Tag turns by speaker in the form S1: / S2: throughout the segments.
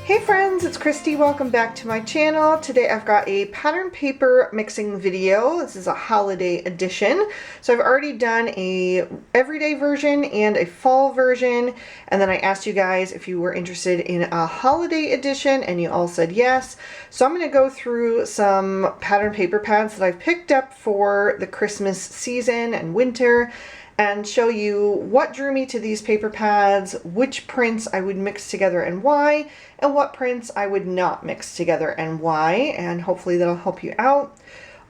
S1: Hey friends, it's Christy. Welcome back to my channel. Today I've got a pattern paper mixing video. This is a holiday edition. So I've already done a everyday version and a fall version, and then I asked you guys if you were interested in a holiday edition and you all said yes. So I'm going to go through some pattern paper pads that I've picked up for the Christmas season and winter, and show you what drew me to these paper pads, which prints I would mix together and why, and what prints I would not mix together and why, and hopefully that'll help you out.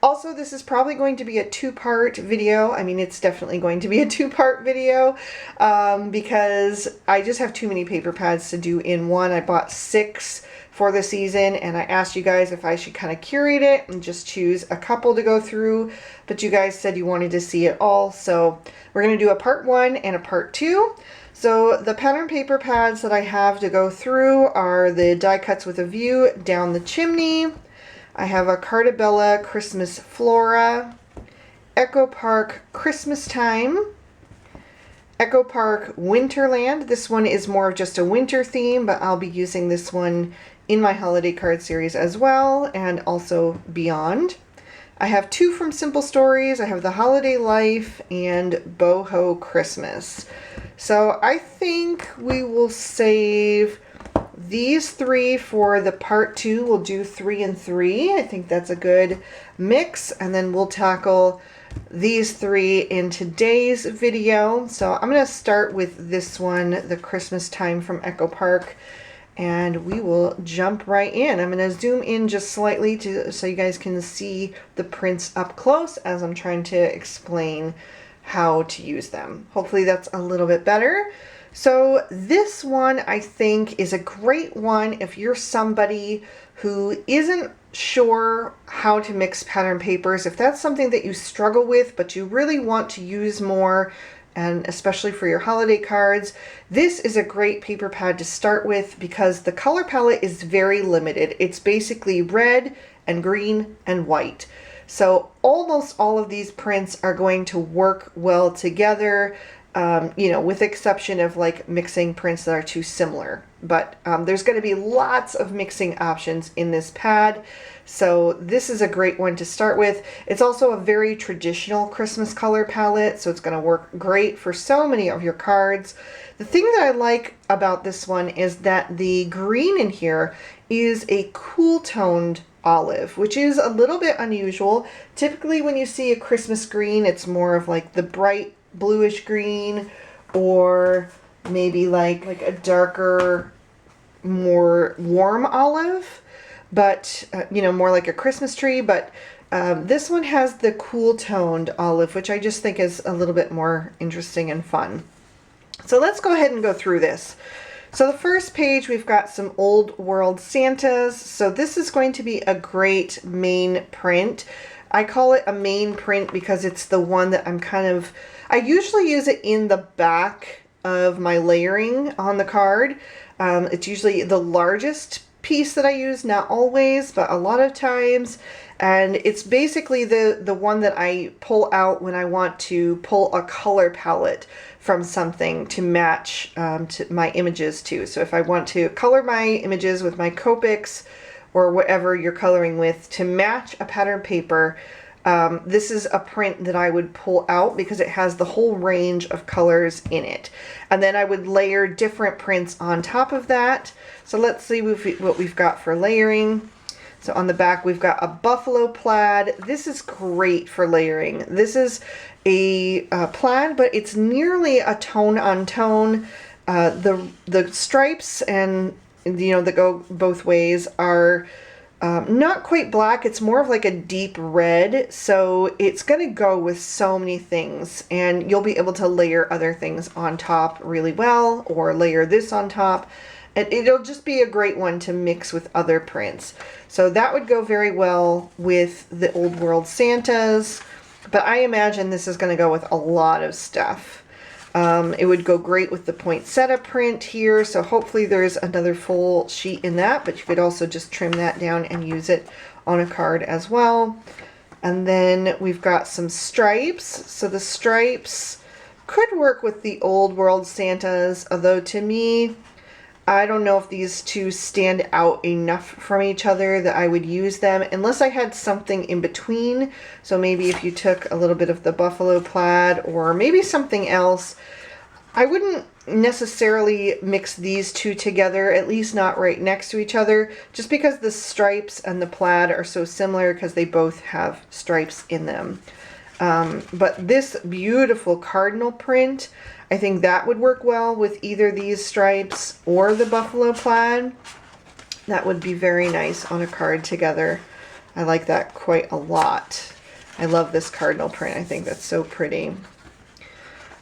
S1: Also, this is probably going to be a two-part video. I mean, it's definitely going to be a two-part video because I just have too many paper pads to do in one. I bought 6 for the season, and I asked you guys if I should kind of curate it and just choose a couple to go through, but you guys said you wanted to see it all, so we're going to do a part 1 and a part 2. So the pattern paper pads that I have to go through are the die cuts with a view down the chimney. I have a Cartabella Christmas Flora, Echo Park Christmas Time, Echo Park Winterland. This one is more of just a winter theme, but I'll be using this one in my holiday card series as well, and also beyond. I have 2 from Simple Stories. I have the Holiday Life and Boho Christmas. So I think we will save these 3 for the part 2. We'll do 3 and 3. I think that's a good mix, and then we'll tackle these 3 in today's video. So I'm going to start with this one, the Christmas Time from Echo Park, and we will jump right in. I'm going to zoom in just slightly so you guys can see the prints up close as I'm trying to explain how to use them. Hopefully that's a little bit better. So this one I think is a great one if you're somebody who isn't sure how to mix pattern papers. If that's something that you struggle with but you really want to use more, and especially for your holiday cards, this is a great paper pad to start with because the color palette is very limited. It's basically red and green and white. So almost all of these prints are going to work well together, you know, with exception of like mixing prints that are too similar. But there's going to be lots of mixing options in this pad. So this is a great one to start with. It's also a very traditional Christmas color palette, so it's going to work great for so many of your cards. The thing that I like about this one is that the green in here is a cool toned olive, which is a little bit unusual. Typically when you see a Christmas green, it's more of like the bright bluish green, or maybe like a darker, more warm olive, but you know, more like a Christmas tree. But this one has the cool toned olive, which I just think is a little bit more interesting and fun. So let's go ahead and go through this. So the first page, we've got some Old World Santas. So this is going to be a great main print. I call it a main print because it's the one that I usually use it in the back of my layering on the card. It's usually the largest piece that I use, not always, but a lot of times. And it's basically the one that I pull out when I want to pull a color palette from something to match to my images to. So if I want to color my images with my Copics or whatever you're coloring with to match a pattern paper, this is a print that I would pull out because it has the whole range of colors in it. And then I would layer different prints on top of that. So let's see what we've got for layering. So on the back, we've got a buffalo plaid. This is great for layering. This is a plaid, but it's nearly a tone on tone. The stripes and, you know, that go both ways are not quite black. It's more of like a deep red. So it's going to go with so many things, and you'll be able to layer other things on top really well, or layer this on top. And it'll just be a great one to mix with other prints. So that would go very well with the Old World Santas, but I imagine this is going to go with a lot of stuff. It would go great with the poinsettia print here, so hopefully there's another full sheet in that, but you could also just trim that down and use it on a card as well. And then we've got some stripes. So the stripes could work with the Old World Santas, although to me, I don't know if these two stand out enough from each other that I would use them unless I had something in between. So maybe if you took a little bit of the buffalo plaid or maybe something else, I wouldn't necessarily mix these two together, at least not right next to each other, just because the stripes and the plaid are so similar because they both have stripes in them. But this beautiful cardinal print, I think that would work well with either these stripes or the buffalo plaid. That would be very nice on a card together. I like that quite a lot. I love this cardinal print. I think that's so pretty.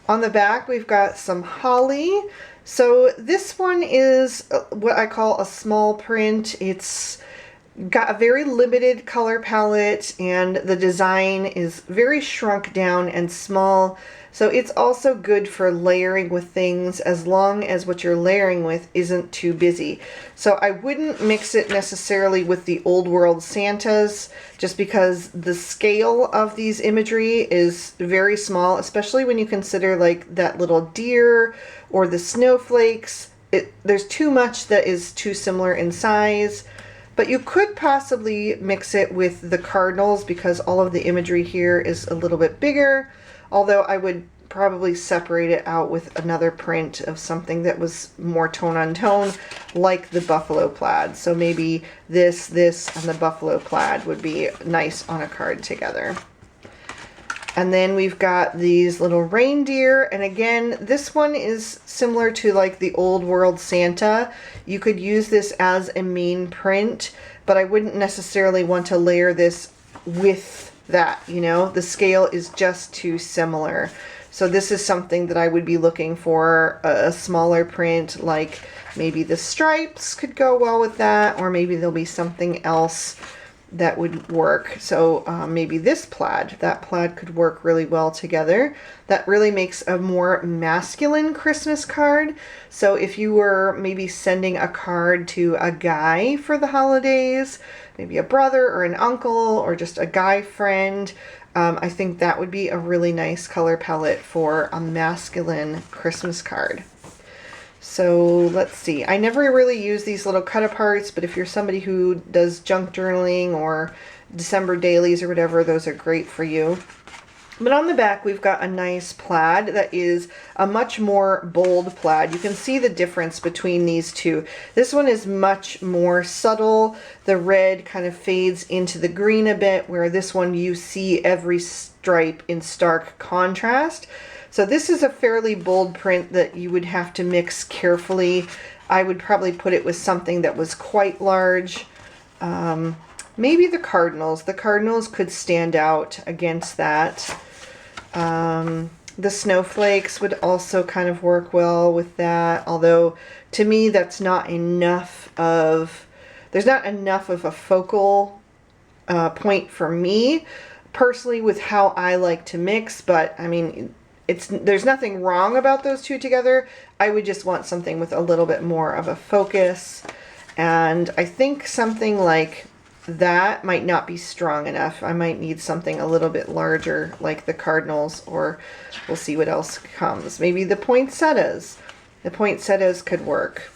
S1: On the back, we've got some holly. So this one is what I call a small print. It's got a very limited color palette and the design is very shrunk down and small. So it's also good for layering with things as long as what you're layering with isn't too busy. So I wouldn't mix it necessarily with the Old World Santas just because the scale of these imagery is very small, especially when you consider like that little deer or the snowflakes. There's too much that is too similar in size. But you could possibly mix it with the cardinals because all of the imagery here is a little bit bigger, although I would probably separate it out with another print of something that was more tone on tone, like the buffalo plaid. So maybe this, and the buffalo plaid would be nice on a card together. And then we've got these little reindeer, and again, this one is similar to like the Old World Santa. You could use this as a main print, but I wouldn't necessarily want to layer this with that, you know? The scale is just too similar. So this is something that I would be looking for a smaller print, like maybe the stripes could go well with that, or maybe there'll be something else that would work. So maybe this plaid, that plaid could work really well together. That really makes a more masculine Christmas card. So if you were maybe sending a card to a guy for the holidays, maybe a brother or an uncle or just a guy friend, I think that would be a really nice color palette for a masculine Christmas card. So let's see, I never really use these little cut aparts, but if you're somebody who does junk journaling or December dailies or whatever, those are great for you. But on the back, we've got a nice plaid that is a much more bold plaid. You can see the difference between these two. This one is much more subtle. The red kind of fades into the green a bit, where this one you see every stripe in stark contrast. So this is a fairly bold print that you would have to mix carefully. I would probably put it with something that was quite large. Maybe the cardinals. The cardinals could stand out against that. The snowflakes would also kind of work well with that. Although to me that's not enough of, there's not enough of a focal point for me personally with how I like to mix. But I mean, there's nothing wrong about those two together. I would just want something with a little bit more of a focus. And I think something like that might not be strong enough. I might need something a little bit larger like the cardinals, or we'll see what else comes. Maybe the poinsettias. The poinsettias could work.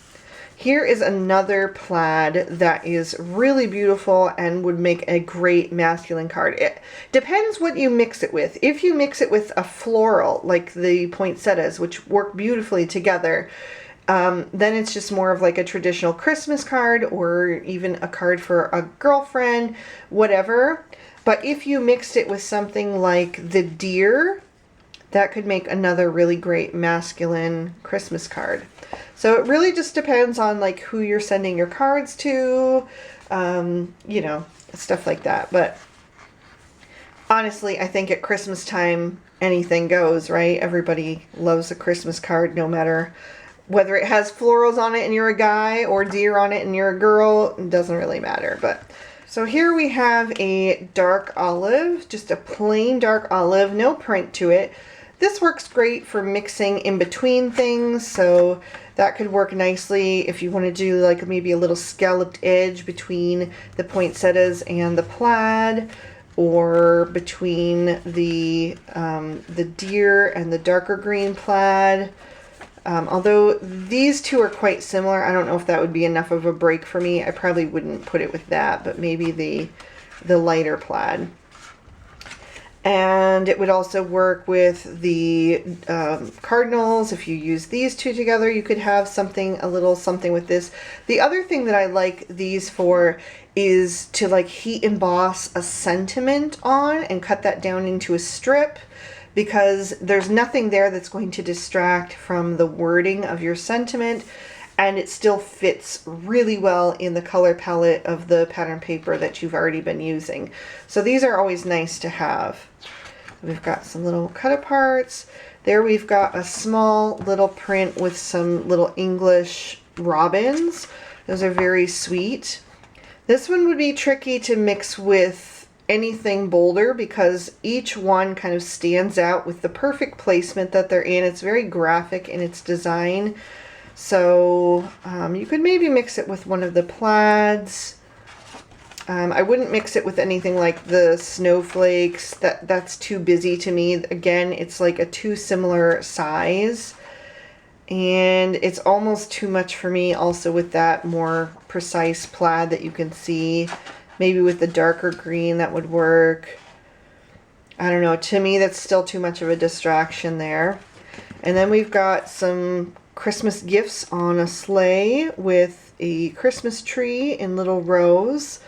S1: Here is another plaid that is really beautiful and would make a great masculine card. It depends what you mix it with. If you mix it with a floral, like the poinsettias, which work beautifully together, then it's just more of like a traditional Christmas card or even a card for a girlfriend, whatever. But if you mixed it with something like the deer, that could make another really great masculine Christmas card. So it really just depends on like who you're sending your cards to, you know, stuff like that. But honestly, I think at Christmas time, anything goes, right? Everybody loves a Christmas card, no matter whether it has florals on it and you're a guy or deer on it and you're a girl. It doesn't really matter. But so here we have a dark olive, just a plain dark olive, no print to it. This works great for mixing in between things, so that could work nicely if you want to do like maybe a little scalloped edge between the poinsettias and the plaid, or between the deer and the darker green plaid. Although these two are quite similar, I don't know if that would be enough of a break for me. I probably wouldn't put it with that, but maybe the lighter plaid. And it would also work with the cardinals. If you use these two together, you could have something, a little something with this. The other thing that I like these for is to like heat emboss a sentiment on and cut that down into a strip, because there's nothing there that's going to distract from the wording of your sentiment, and it still fits really well in the color palette of the pattern paper that you've already been using. So these are always nice to have. We've got some little cut aparts. There we've got a small little print with some little English robins. Those are very sweet. This one would be tricky to mix with anything bolder because each one kind of stands out with the perfect placement that they're in. It's very graphic in its design. So you could maybe mix it with one of the plaids. I wouldn't mix it with anything like the snowflakes. That's too busy to me. Again, it's like a too similar size. And it's almost too much for me also with that more precise plaid that you can see. Maybe with the darker green that would work. I don't know. To me, that's still too much of a distraction there. And then we've got some Christmas gifts on a sleigh with a Christmas tree in little rows.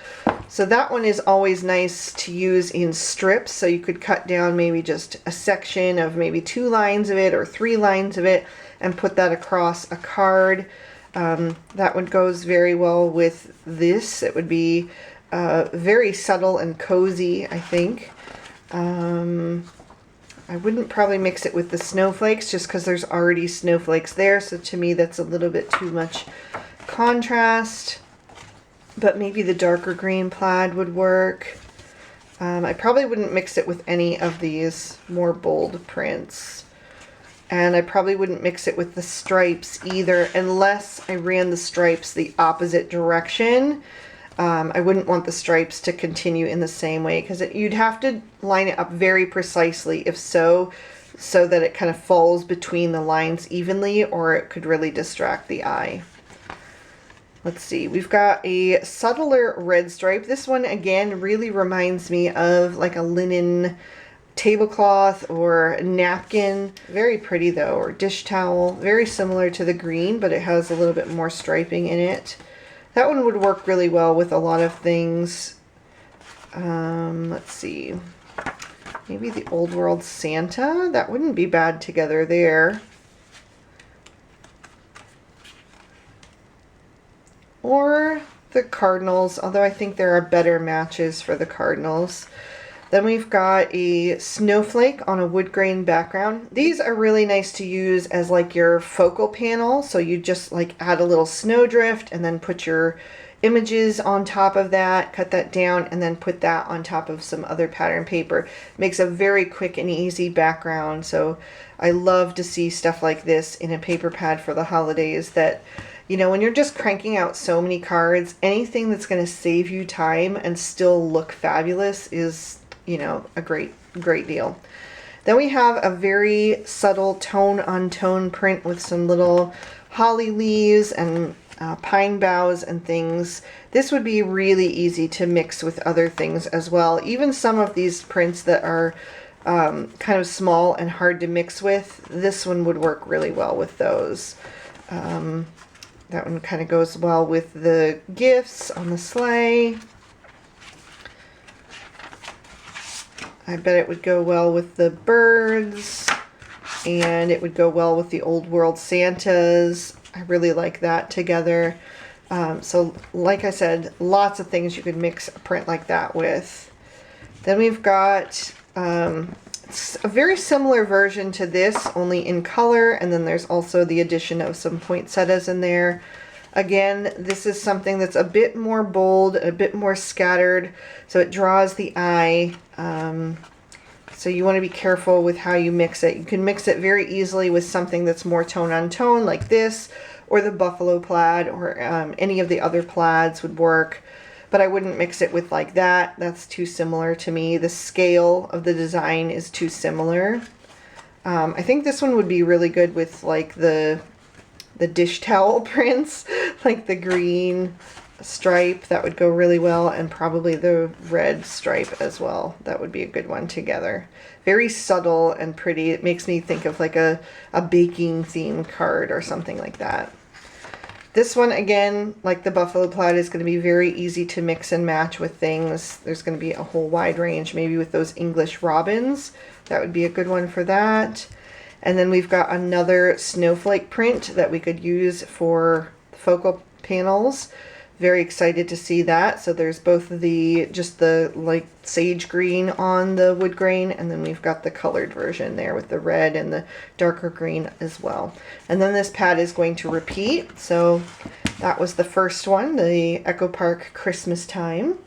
S1: So that one is always nice to use in strips. So you could cut down maybe just a section of maybe 2 lines of it or 3 lines of it and put that across a card. That one goes very well with this. It would be very subtle and cozy, I think. I wouldn't probably mix it with the snowflakes just because there's already snowflakes there. So to me, that's a little bit too much contrast. But maybe the darker green plaid would work. I probably wouldn't mix it with any of these more bold prints. And I probably wouldn't mix it with the stripes either unless I ran the stripes the opposite direction. I wouldn't want the stripes to continue in the same way because you'd have to line it up very precisely if so that it kind of falls between the lines evenly, or it could really distract the eye. Let's see, we've got a subtler red stripe. This one again really reminds me of like a linen tablecloth or napkin. Very pretty though, or dish towel. Very similar to the green, but it has a little bit more striping in it. That one would work really well with a lot of things. Let's see. Maybe the Old World Santa. That wouldn't be bad together there. Or the Cardinals, although I think there are better matches for the Cardinals. Then we've got a snowflake on a wood grain background. These are really nice to use as like your focal panel. So you just like add a little snowdrift and then put your images on top of that, cut that down, and then put that on top of some other pattern paper. Makes a very quick and easy background. So I love to see stuff like this in a paper pad for the holidays that, you know, when you're just cranking out so many cards, anything that's going to save you time and still look fabulous is, you know, a great deal. Then we have a very subtle tone on tone print with some little holly leaves and pine boughs and things. This would be really easy to mix with other things as well. Even some of these prints that are kind of small and hard to mix with, this one would work really well with those. That one kind of goes well with the gifts on the sleigh. I bet it would go well with the birds, and it would go well with the Old World Santas. I really like that together. So like I said, lots of things you could mix a print like that with. Then we've got it's a very similar version to this, only in color, and then there's also the addition of some poinsettias in there. Again, this is something that's a bit more bold, a bit more scattered, so it draws the eye. So you want to be careful with how you mix it. You can mix it very easily with something that's more tone on tone like this, or the buffalo plaid, or any of the other plaids would work. But I wouldn't mix it with like that. That's too similar to me. The scale of the design is too similar. I think this one would be really good with like the dish towel prints, like the green stripe, that would go really well, and probably the red stripe as well. That would be a good one together. Very subtle and pretty. It makes me think of like a baking theme card or something like that. This one, again, like the buffalo plaid, is going to be very easy to mix and match with things. There's going to be a whole wide range, maybe with those English robins. That would be a good one for that. And then we've got another snowflake print that we could use for focal panels. Very excited to see that. So there's both just the like sage green on the wood grain, and then we've got the colored version there with the red and the darker green as well. And then this pad is going to repeat. So that was the first one, the Echo Park Christmas Time.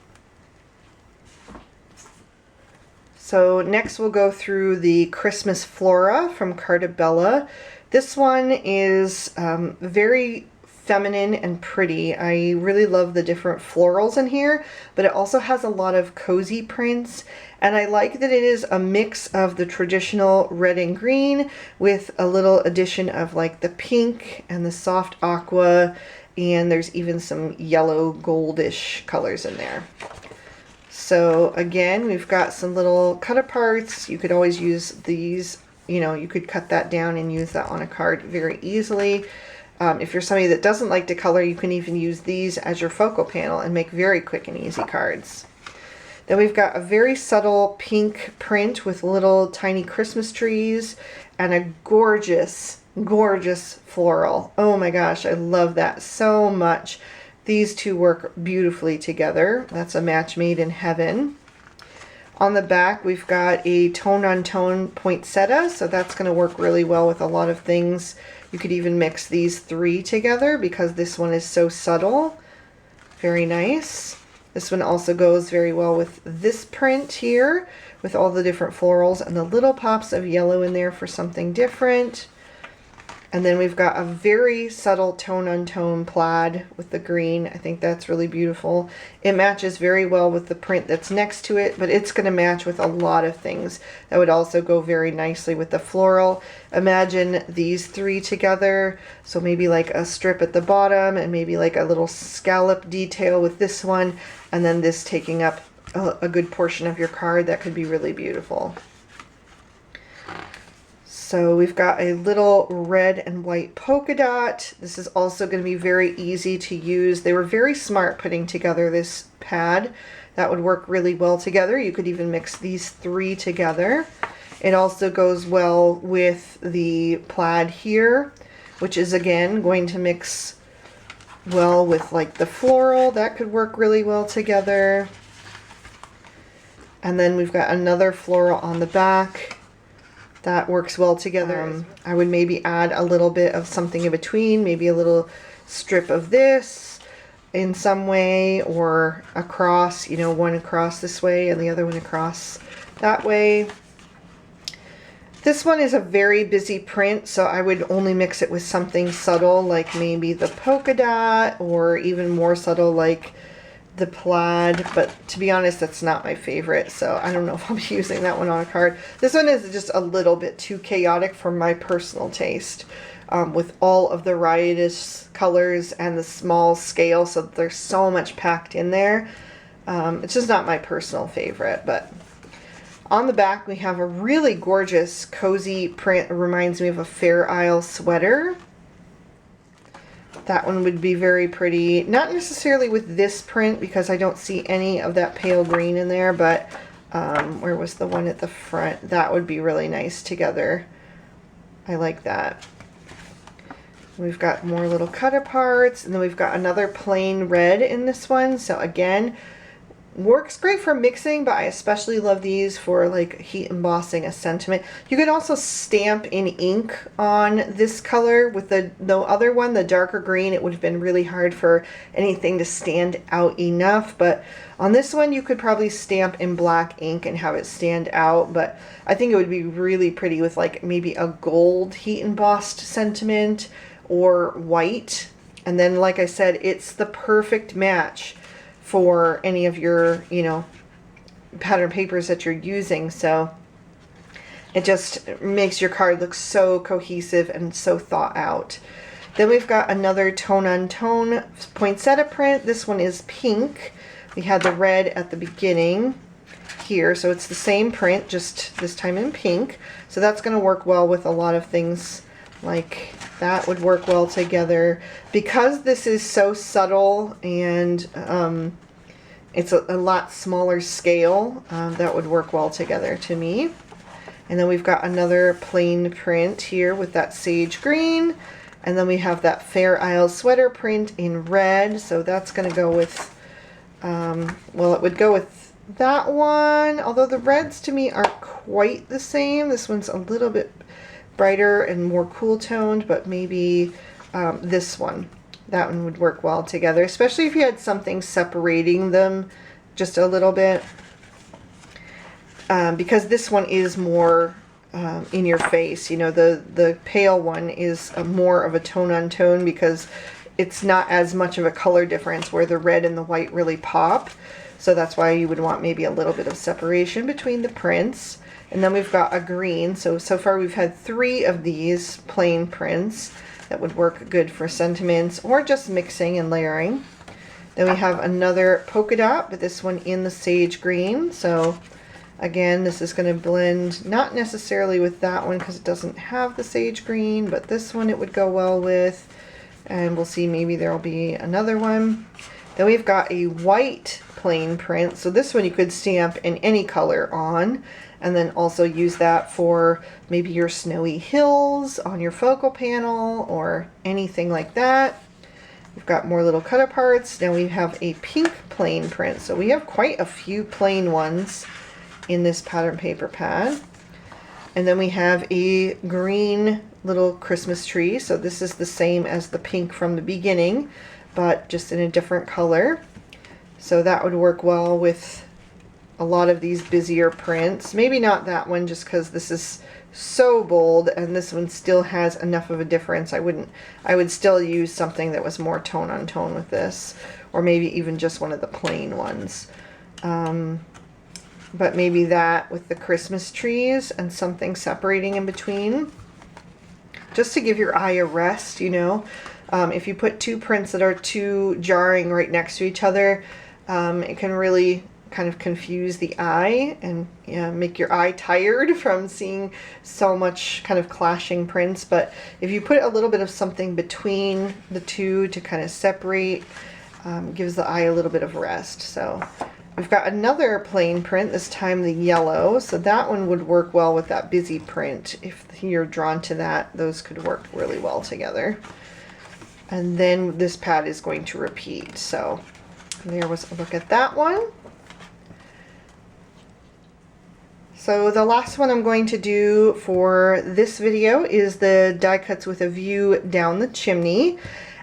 S1: So next we'll go through the Christmas Flora from Cartabella. This one is very feminine and pretty. I really love the different florals in here, but it also has a lot of cozy prints, and I like that it is a mix of the traditional red and green with a little addition of like the pink and the soft aqua, and there's even some yellow goldish colors in there. So again, we've got some little cut aparts. You could always use these, you know, you could cut that down and use that on a card very easily. If you're somebody that doesn't like to color, you can even use these as your focal panel and make very quick and easy cards. Then we've got a very subtle pink print with little tiny Christmas trees and a gorgeous, gorgeous floral. Oh my gosh, I love that so much. These two work beautifully together. That's a match made in heaven. On the back, we've got a tone-on-tone poinsettia, so that's going to work really well with a lot of things. You could even mix these three together because this one is so subtle. Very nice. This one also goes very well with this print here, with all the different florals and the little pops of yellow in there for something different. And then we've got a very subtle tone-on-tone plaid with the green. I think that's really beautiful. It matches very well with the print that's next to it, but it's going to match with a lot of things. That would also go very nicely with the floral. Imagine these three together. So maybe like a strip at the bottom and maybe like a little scallop detail with this one, and then this taking up a good portion of your card. That could be really beautiful. So we've got a little red and white polka dot. This is also going to be very easy to use. They were very smart putting together this pad. That would work really well together. You could even mix these three together. It also goes well with the plaid here, which is again going to mix well with like the floral. That could work really well together. And then we've got another floral on the back. That works well together. I would maybe add a little bit of something in between, maybe a little strip of this in some way, or across, you know, one across this way and the other one across that way. This one is a very busy print, so I would only mix it with something subtle, like maybe the polka dot, or even more subtle like the plaid, but to be honest, that's not my favorite, so I don't know if I'll be using that one on a card. This one is just a little bit too chaotic for my personal taste, with all of the riotous colors and the small scale, so there's so much packed in there. It's just not my personal favorite. But on the back, we have a really gorgeous cozy print. It reminds me of a Fair Isle sweater. That one would be very pretty. Not necessarily with this print because I don't see any of that pale green in there, but where was the one at the front? That would be really nice together. I like that. We've got more little cut aparts, and then we've got another plain red in this one. So again, works great for mixing, but I especially love these for like heat embossing a sentiment. You could also stamp in ink on this color. With the other one, the darker green, it would have been really hard for anything to stand out enough, but on this one you could probably stamp in black ink and have it stand out. But I think it would be really pretty with like maybe a gold heat embossed sentiment or white. And then, like I said, it's the perfect match for any of your, you know, pattern papers that you're using. So It just makes your card look so cohesive and so thought out. Then we've got another tone-on-tone poinsettia print. This one is pink. We had the red at the beginning here, so it's the same print, just this time in pink. So that's going to work well with a lot of things, like that would work well together. Because this is so subtle and it's a lot smaller scale, that would work well together to me. And then we've got another plain print here with that sage green. And then we have that Fair Isle sweater print in red. So that's going to go with, well, it would go with that one. Although the reds to me aren't quite the same. This one's a little bit brighter and more cool toned, but maybe this one. That one would work well together, especially if you had something separating them just a little bit. Because this one is more in your face. You know, the pale one is more of a tone-on-tone because it's not as much of a color difference where the red and the white really pop. So that's why you would want maybe a little bit of separation between the prints. And then we've got a green. So far we've had 3 of these plain prints that would work good for sentiments or just mixing and layering. Then we have another polka dot, but this one in the sage green. So again, this is going to blend not necessarily with that one because it doesn't have the sage green, but this one it would go well with. And we'll see, maybe there'll be another one. Then we've got a white plain print. So this one you could stamp in any color on, and then also use that for maybe your snowy hills on your focal panel or anything like that. We've got more little cut aparts. Now we have a pink plain print. So we have quite a few plain ones in this pattern paper pad. And then we have a green little Christmas tree. So this is the same as the pink from the beginning, but just in a different color. So that would work well with a lot of these busier prints. Maybe not that one just because this is so bold and this one still has enough of a difference. I would still use something that was more tone on tone with this, or maybe even just one of the plain ones. But maybe that with the Christmas trees and something separating in between, just to give your eye a rest, you know. If you put 2 prints that are too jarring right next to each other, it can really kind of confuse the eye and make your eye tired from seeing so much kind of clashing prints. But if you put a little bit of something between the two to kind of separate, gives the eye a little bit of rest. So we've got another plain print, this time the yellow. So that one would work well with that busy print. If you're drawn to that, those could work really well together. And then this pad is going to repeat. So there was a look at that one. So the last one I'm going to do for this video is the die cuts with a view down the chimney.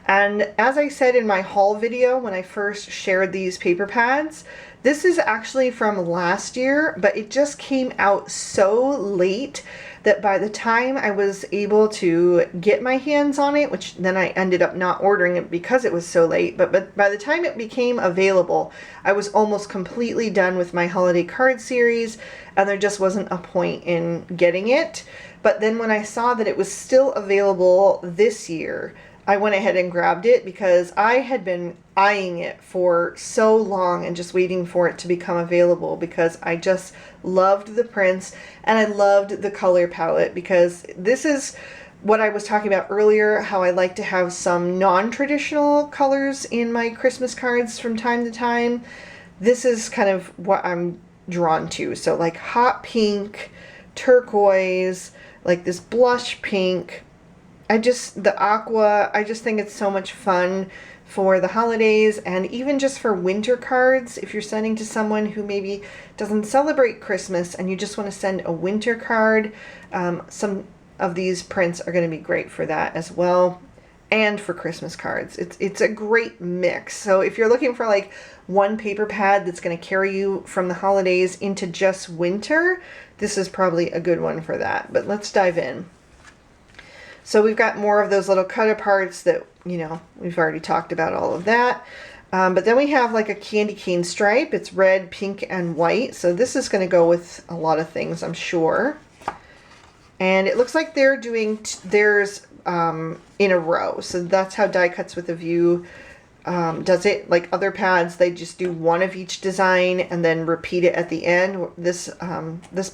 S1: And as I said in my haul video when I first shared these paper pads, this is actually from last year, but it just came out so late that by the time I was able to get my hands on it, which then I ended up not ordering it because it was so late, but by the time it became available, I was almost completely done with my holiday card series, and there just wasn't a point in getting it. But then when I saw that it was still available this year, I went ahead and grabbed it because I had been eyeing it for so long and just waiting for it to become available because I just loved the prints and I loved the color palette, because this is what I was talking about earlier, how I like to have some non-traditional colors in my Christmas cards from time to time. This is kind of what I'm drawn to. So like hot pink, turquoise, like this blush pink. The aqua, I just think it's so much fun for the holidays and even just for winter cards. If you're sending to someone who maybe doesn't celebrate Christmas and you just want to send a winter card, some of these prints are going to be great for that as well. And for Christmas cards. It's a great mix. So if you're looking for like one paper pad that's going to carry you from the holidays into just winter, this is probably a good one for that. But let's dive in. So we've got more of those little cut aparts that, you know, we've already talked about all of that. But then we have like a candy cane stripe. It's red, pink, and white. So this is going to go with a lot of things, I'm sure. And it looks like they're doing theirs in a row. So that's how Die Cuts with a View does it. Like other pads, they just do one of each design and then repeat it at the end. This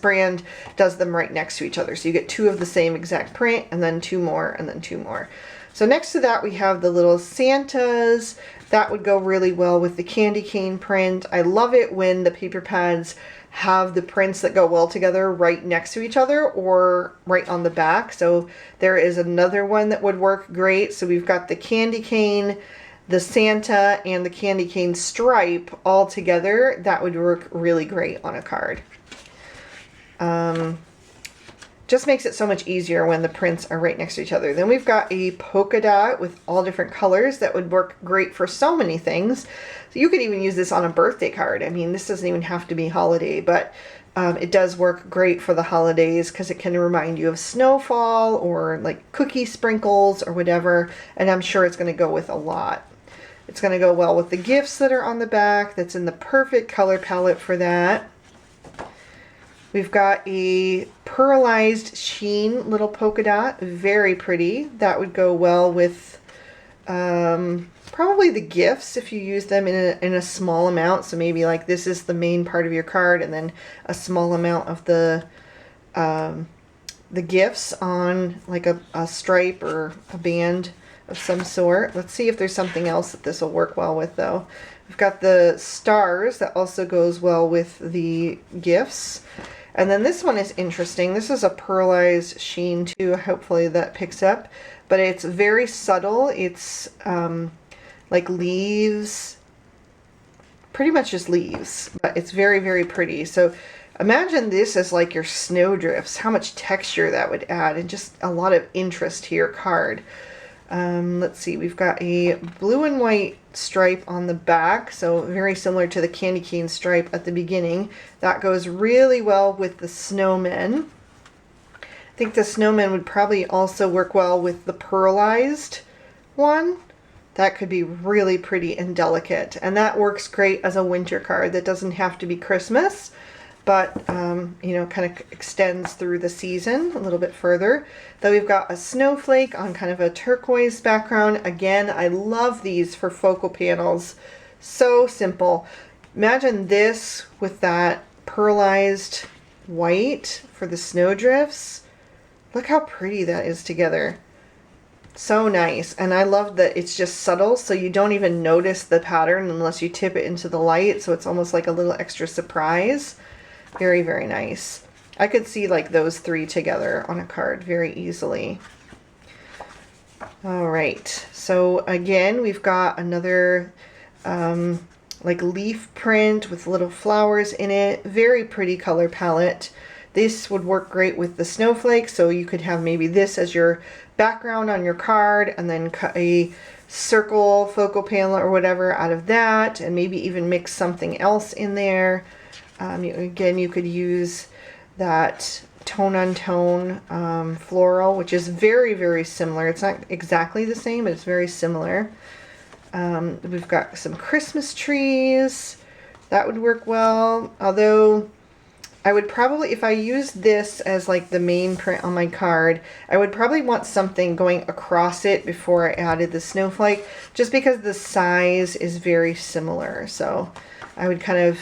S1: brand does them right next to each other. So you get two of the same exact print and then two more and then two more. So next to that we have the little Santas. That would go really well with the candy cane print. I love it when the paper pads have the prints that go well together right next to each other or right on the back. So there is another one that would work great. So we've got the candy cane, the Santa, and the candy cane stripe all together. That would work really great on a card. Just makes it so much easier when the prints are right next to each other. Then we've got a polka dot with all different colors that would work great for so many things. So you could even use this on a birthday card. I mean, this doesn't even have to be holiday, but it does work great for the holidays because it can remind you of snowfall or like cookie sprinkles or whatever. And I'm sure it's going to go with a lot. It's going to go well with the gifts that are on the back. That's in the perfect color palette for that. We've got a pearlized sheen little polka dot, very pretty. That would go well with probably the gifts if you use them in a small amount. So maybe like this is the main part of your card and then a small amount of the gifts on like a stripe or a band of some sort. Let's see if there's something else that this will work well with though. We've got the stars that also goes well with the gifts. And then this one is interesting. This is a pearlized sheen too. Hopefully that picks up. But it's very subtle. It's like leaves. Pretty much just leaves. But it's very, very pretty. So imagine this as like your snowdrifts. How much texture that would add. And just a lot of interest to your card. Let's see. We've got a blue and white stripe on the back, so very similar to the candy cane stripe at the beginning. That goes really well with the snowmen. I think the snowmen would probably also work well with the pearlized one. That could be really pretty and delicate, and that works great as a winter card. That doesn't have to be Christmas, but you know, kind of extends through the season a little bit further. Then we've got a snowflake on kind of a turquoise background. Again, I love these for focal panels. So simple. Imagine this with that pearlized white for the snowdrifts. Look how pretty that is together. So nice. And I love that it's just subtle, so you don't even notice the pattern unless you tip it into the light. So it's almost like a little extra surprise. Very, very nice. I could see like those three together on a card very easily. All right. So again, we've got another like leaf print with little flowers in it. Very pretty color palette. This would work great with the snowflake. So you could have maybe this as your background on your card and then cut a circle focal panel or whatever out of that, and maybe even mix something else in there. Again, you could use that tone-on-tone floral, which is very, very similar. It's not exactly the same, but it's very similar. We've got some Christmas trees. That would work well. Although I would probably, if I used this as like the main print on my card, I would probably want something going across it before I added the snowflake, just because the size is very similar. So I would kind of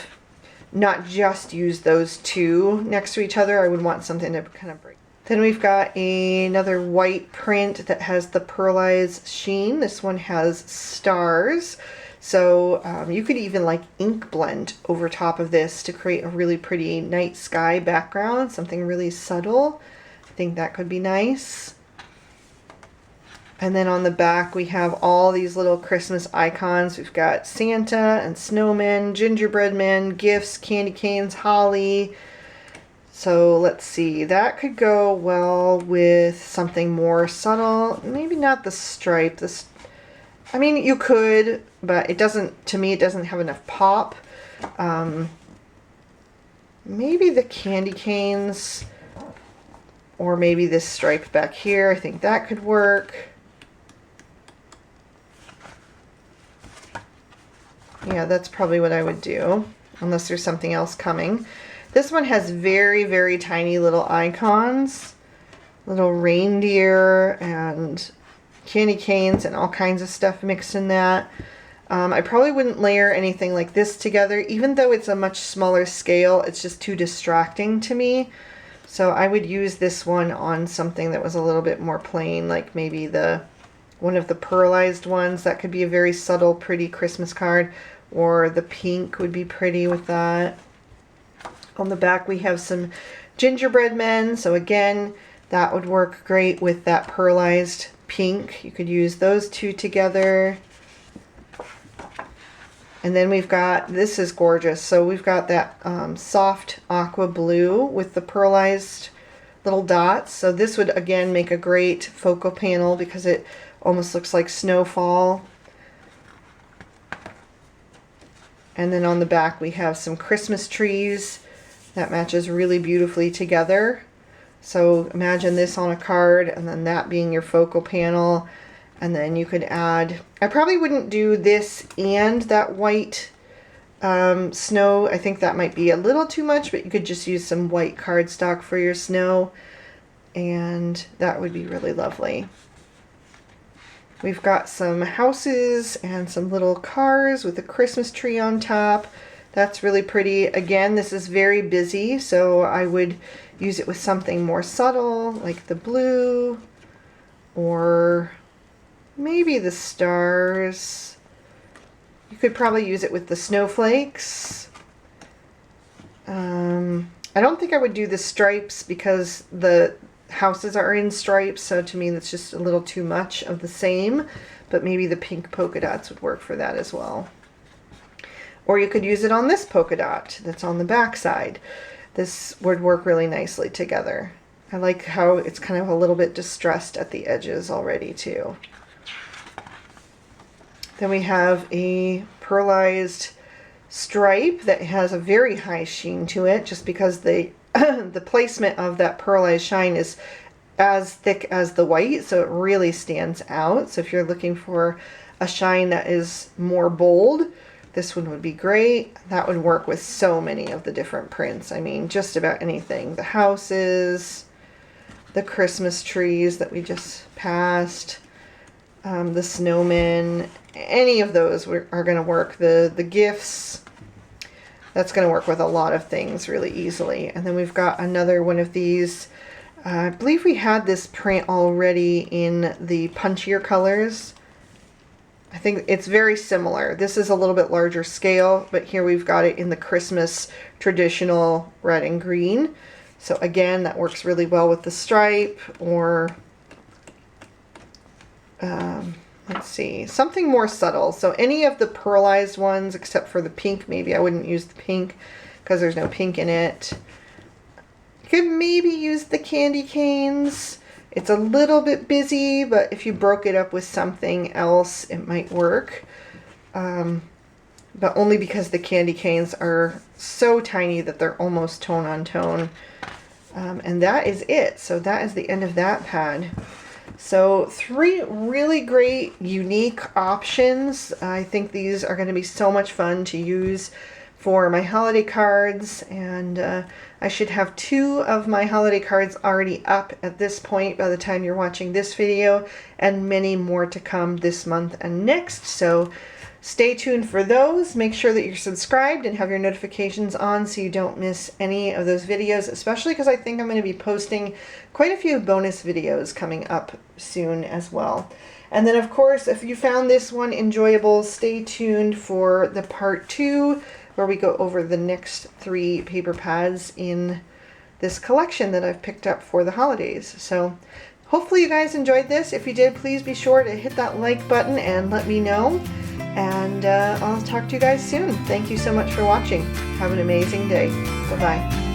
S1: not just use those two next to each other. I would want something to kind of break. Then we've got another white print that has the pearlized sheen. This one has stars. So you could even like ink blend over top of this to create a really pretty night sky background, something really subtle. I think that could be nice. And then on the back we have all these little Christmas icons. We've got Santa and snowmen, gingerbread men, gifts, candy canes, holly. So let's see, that could go well with something more subtle. Maybe not the stripe. I mean, you could, but it doesn't, to me, it doesn't have enough pop. Maybe the candy canes, or maybe this stripe back here. I think that could work. Yeah, that's probably what I would do, unless there's something else coming. This one has very, very tiny little icons. little reindeer and candy canes and all kinds of stuff mixed in that. I probably wouldn't layer anything like this together, even though it's a much smaller scale. It's just too distracting to me. So I would use this one on something that was a little bit more plain, like maybe one of the pearlized ones. That could be a very subtle, pretty Christmas card, or the pink would be pretty with that. On the back we have some gingerbread men, so again, that would work great with that pearlized pink. You could use those two together. And then we've got, this is gorgeous, so we've got that soft aqua blue with the pearlized little dots. So this would again make a great focal panel because it almost looks like snowfall. And then on the back we have some Christmas trees that matches really beautifully together. So imagine this on a card and then that being your focal panel. And then you could add, I probably wouldn't do this and that white snow. I think that might be a little too much, but you could just use some white cardstock for your snow, and that would be really lovely. We've got some houses and some little cars with a Christmas tree on top. That's really pretty. Again, this is very busy, so I would use it with something more subtle, like the blue, or maybe the stars. You could probably use it with the snowflakes. I don't think I would do the stripes because the houses are in stripes, so to me that's just a little too much of the same, but maybe the pink polka dots would work for that as well. Or you could use it on this polka dot that's on the back side. This would work really nicely together. I like how it's kind of a little bit distressed at the edges already too. Then we have a pearlized stripe that has a very high sheen to it, just because the the placement of that pearlized shine is as thick as the white, so it really stands out. So if you're looking for a shine that is more bold, this one would be great. That would work with so many of the different prints. I mean, just about anything. The houses, the Christmas trees that we just passed, the snowmen, any of those are going to work. The gifts, that's going to work with a lot of things really easily. And then we've got another one of these. I believe we had this print already in the punchier colors. I think it's very similar. This is a little bit larger scale, but here we've got it in the Christmas traditional red and green. So again, that works really well with the stripe, or let's see, something more subtle. So any of the pearlized ones except for the pink, maybe I wouldn't use the pink because there's no pink in it. You could maybe use the candy canes. It's a little bit busy, but if you broke it up with something else, it might work. But only because the candy canes are so tiny that they're almost tone on tone. And that is it. So that is the end of that pad. So 3 really great, unique options. I think these are going to be so much fun to use for my holiday cards, and I should have 2 of my holiday cards already up at this point by the time you're watching this video, and many more to come this month and next. So stay tuned for those. Make sure that you're subscribed and have your notifications on so you don't miss any of those videos, especially because I think I'm going to be posting quite a few bonus videos coming up soon as well. And then of course, if you found this one enjoyable, stay tuned for the part 2 where we go over the next 3 paper pads in this collection that I've picked up for the holidays. So hopefully you guys enjoyed this. If you did, please be sure to hit that like button and let me know. And I'll talk to you guys soon. Thank you so much for watching. Have an amazing day. Bye-bye.